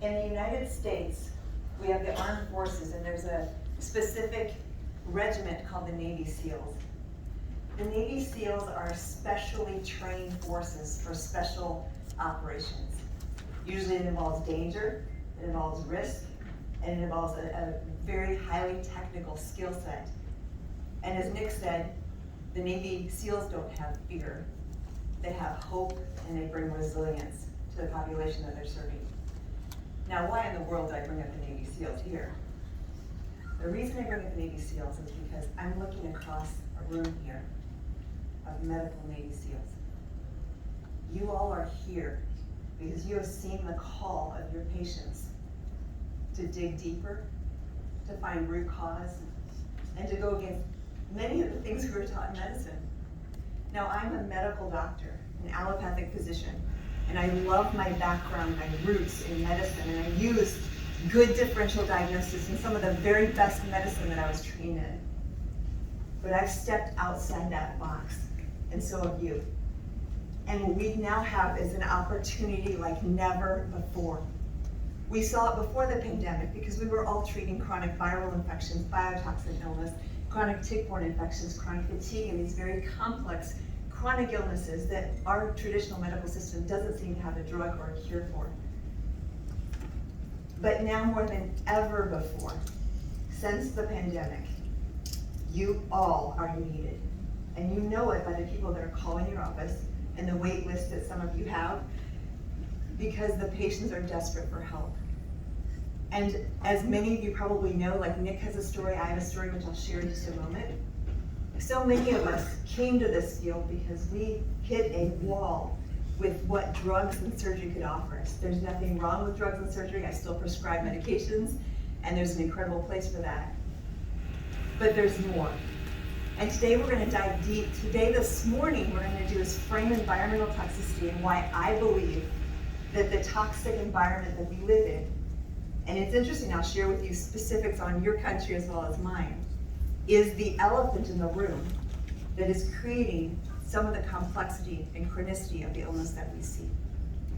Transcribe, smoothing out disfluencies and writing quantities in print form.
In the United States, we have the armed forces, and there's a specific regiment called the Navy SEALs. The Navy SEALs are specially trained forces for special operations. Usually it involves danger, it involves risk, and it involves a very highly technical skill set. And as Nick said, the Navy SEALs don't have fear. They have hope, and they bring resilience to the population that they're serving. Now, why in the world did I bring up the Navy SEALs here? The reason I bring up the Navy SEALs is because I'm looking across a room here of medical Navy SEALs. You all are here because you have seen the call of your patients to dig deeper, to find root cause, and to go against many of the things we were taught in medicine. Now, I'm a medical doctor, an allopathic physician, and I love my background, my roots in medicine, and I used good differential diagnosis and some of the very best medicine that I was trained in. But I've stepped outside that box, and so have you. And what we now have is an opportunity like never before. We saw it before the pandemic because we were all treating chronic viral infections, biotoxin illness, chronic tick-borne infections, chronic fatigue, and these very complex chronic illnesses that our traditional medical system doesn't seem to have a drug or a cure for. But now more than ever before, since the pandemic, you all are needed. And you know it by the people that are calling your office and the wait list that some of you have, because the patients are desperate for help. And as many of you probably know, like Nick has a story, I have a story which I'll share in just a moment. So many of us came to this field because we hit a wall with what drugs and surgery could offer us. There's nothing wrong with drugs and surgery. I still prescribe medications, and there's an incredible place for that. But there's more. And today we're going to dive deep. Today, this morning, we're going to do is frame environmental toxicity and why I believe that the toxic environment that we live in, and it's interesting, I'll share with you specifics on your country as well as mine, is the elephant in the room that is creating some of the complexity and chronicity of the illness that we see.